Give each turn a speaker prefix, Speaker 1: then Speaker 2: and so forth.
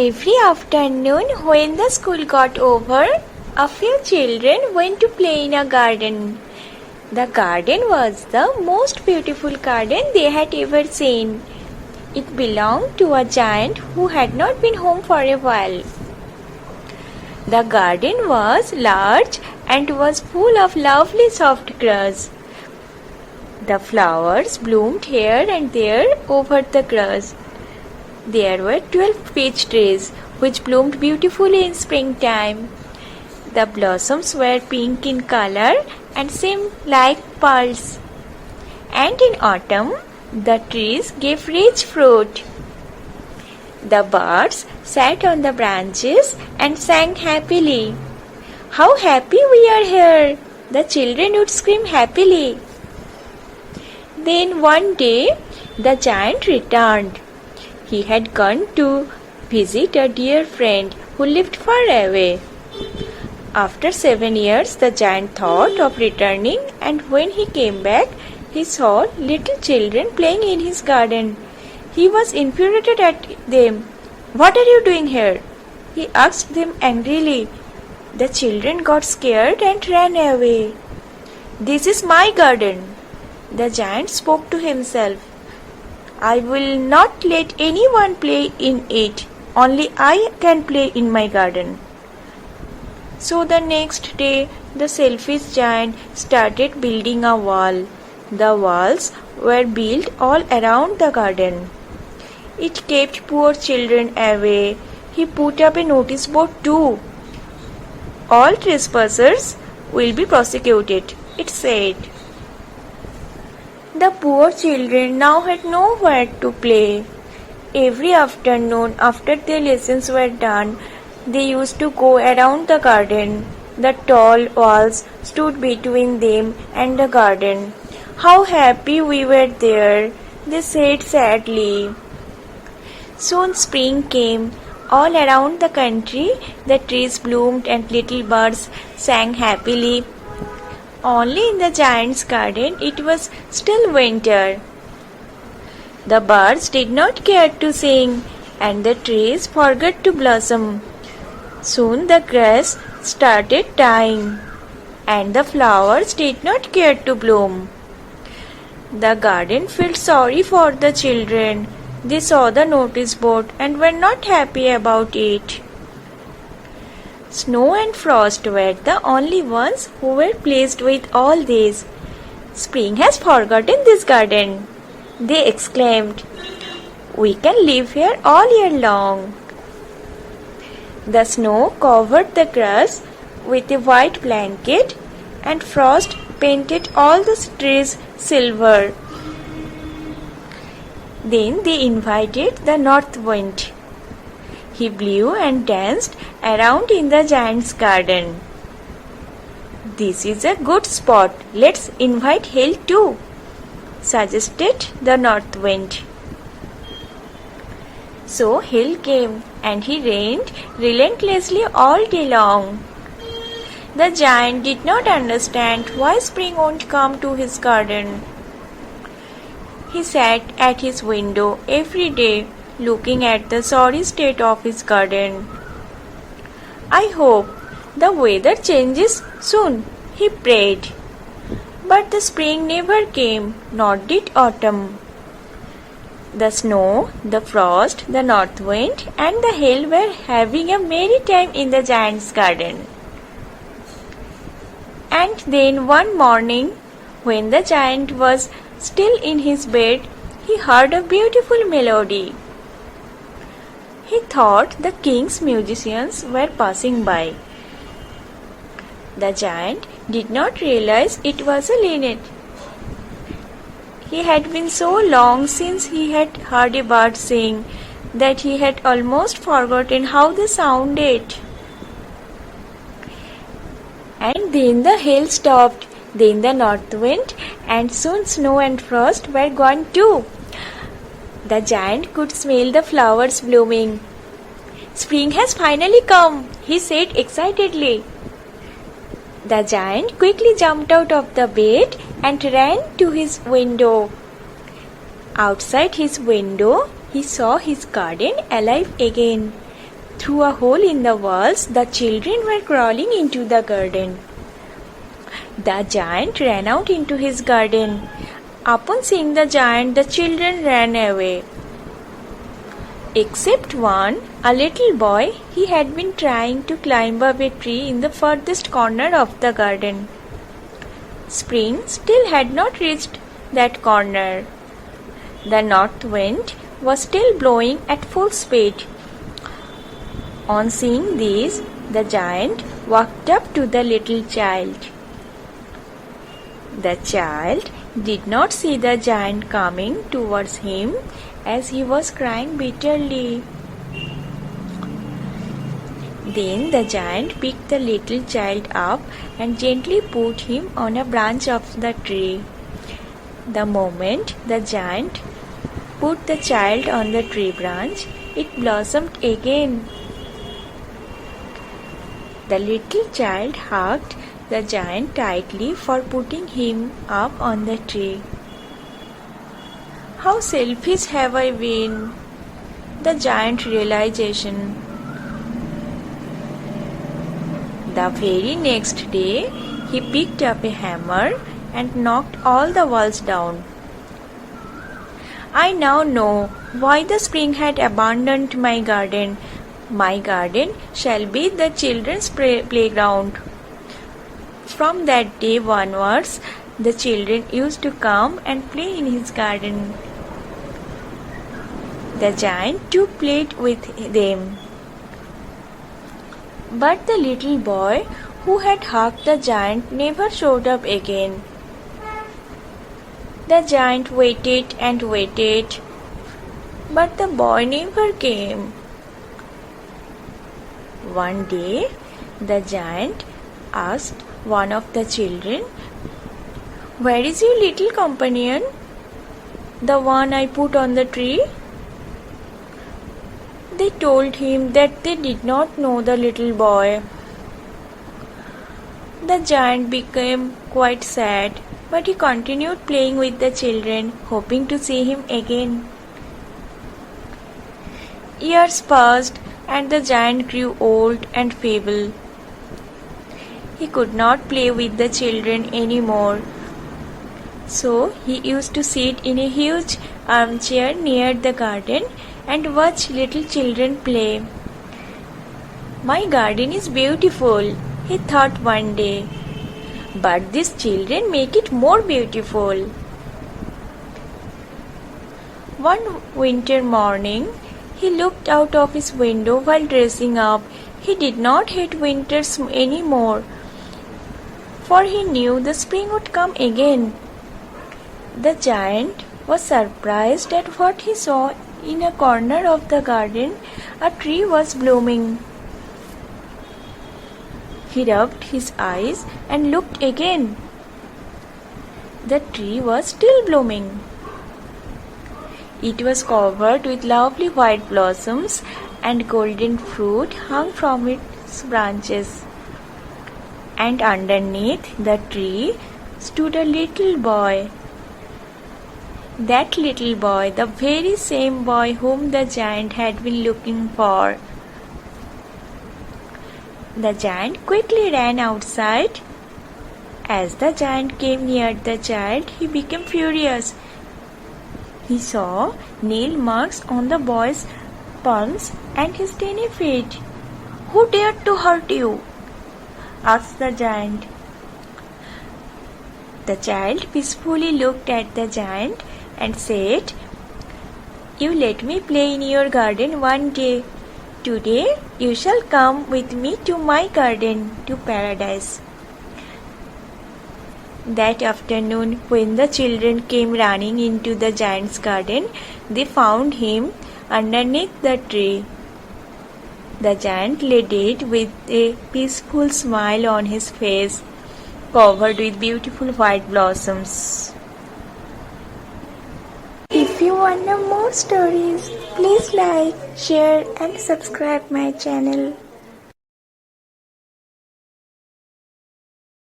Speaker 1: Every afternoon when the school got over, a few children went to play in a garden. The garden was the most beautiful garden they had ever seen. It belonged to a giant who had not been home for a while. The garden was large and was full of lovely soft grass. The flowers bloomed here and there over the grass. There were 12 peach trees which bloomed beautifully in springtime. The blossoms were pink in color and seemed like pearls. And in autumn, the trees gave rich fruit. The birds sat on the branches and sang happily. "How happy we are here!" the children would scream happily. Then one day, the giant returned. He had gone to visit a dear friend who lived far away. After 7 years, the giant thought of returning, and when he came back, he saw little children playing in his garden. He was infuriated at them. "What are you doing here?" he asked them angrily. The children got scared and ran away. "This is my garden," the giant spoke to himself. "I will not let anyone play in it. Only I can play in my garden." So the next day, the selfish giant started building a wall. The walls were built all around the garden. It kept poor children away. He put up a notice board too. "All trespassers will be prosecuted," it said. The poor children now had nowhere to play. Every afternoon, after their lessons were done, they used to go around the garden. The tall walls stood between them and the garden. "How happy we were there," they said sadly. Soon spring came. All around the country, the trees bloomed and little birds sang happily. Only in the giant's garden it was still winter. The birds did not care to sing, and the trees forgot to blossom. Soon the grass started dying, and the flowers did not care to bloom. The garden felt sorry for the children. They saw the notice board and were not happy about it. Snow and Frost were the only ones who were pleased with all this. "Spring has forgotten this garden," they exclaimed. "We can live here all year long." The snow covered the grass with a white blanket, and Frost painted all the trees silver. Then they invited the North Wind. He blew and danced around in the giant's garden. "This is a good spot. Let's invite Hail too," suggested the North Wind. So Hail came, and he rained relentlessly all day long. The giant did not understand why spring won't come to his garden. He sat at his window every day, looking at the sorry state of his garden. "I hope the weather changes soon," he prayed. But the spring never came, nor did autumn. The snow, the frost, the north wind, and the hail were having a merry time in the giant's garden. And then one morning, when the giant was still in his bed, he heard a beautiful melody. He thought the king's musicians were passing by. The giant did not realize it was a linnet. He had been so long since he had heard a bird sing that he had almost forgotten how they sounded. And then the hail stopped, then the north wind, and soon snow and frost were gone too. The giant could smell the flowers blooming. "Spring has finally come," he said excitedly. The giant quickly jumped out of the bed and ran to his window. Outside his window, he saw his garden alive again. Through a hole in the walls, the children were crawling into the garden. The giant ran out into his garden. Upon seeing the giant, the children ran away. Except one, a little boy, he had been trying to climb up a tree in the furthest corner of the garden. Spring still had not reached that corner. The north wind was still blowing at full speed. On seeing this, the giant walked up to the little child. The child did not see the giant coming towards him, as he was crying bitterly. Then the giant picked the little child up and gently put him on a branch of the tree. The moment the giant put the child on the tree branch, it blossomed again. The little child hugged the giant tightly for putting him up on the tree. How selfish have I been? The giant realization. The very next day, he picked up a hammer and knocked all the walls down. I now know why the spring had abandoned my garden. My garden shall be the children's playground. From that day onwards, the children used to come and play in his garden. The giant too played with them. But the little boy who had hugged the giant never showed up again. The giant waited and waited, but the boy never came. One day, the giant asked one of the children, "Where is your little companion, the one I put on the tree?" They told him that they did not know the little boy. The giant became quite sad, but he continued playing with the children, hoping to see him again. Years passed, and the giant grew old and feeble. He could not play with the children anymore. So he used to sit in a huge armchair near the garden and watch little children play. My garden is beautiful, he thought one day, but these children make it more beautiful. One winter morning, he looked out of his window while dressing up. He did not hate winters anymore, for he knew the spring would come again. The giant was surprised at what he saw. In a corner of the garden, a tree was blooming. He rubbed his eyes and looked again. The tree was still blooming. It was covered with lovely white blossoms, and golden fruit hung from its branches. And underneath the tree stood a little boy. That little boy, the very same boy whom the giant had been looking for. The giant quickly ran outside. As the giant came near the child, he became furious. He saw nail marks on the boy's palms and his tiny feet. "Who dared to hurt you?" asked the giant. The child peacefully looked at the giant and said, "You let me play in your garden one day. Today you shall come with me to my garden, to paradise." That afternoon, when the children came running into the giant's garden, they found him underneath the tree. The giant lay dead with a peaceful smile on his face, covered with beautiful white blossoms. If you want to know more stories, please like, share and subscribe my channel.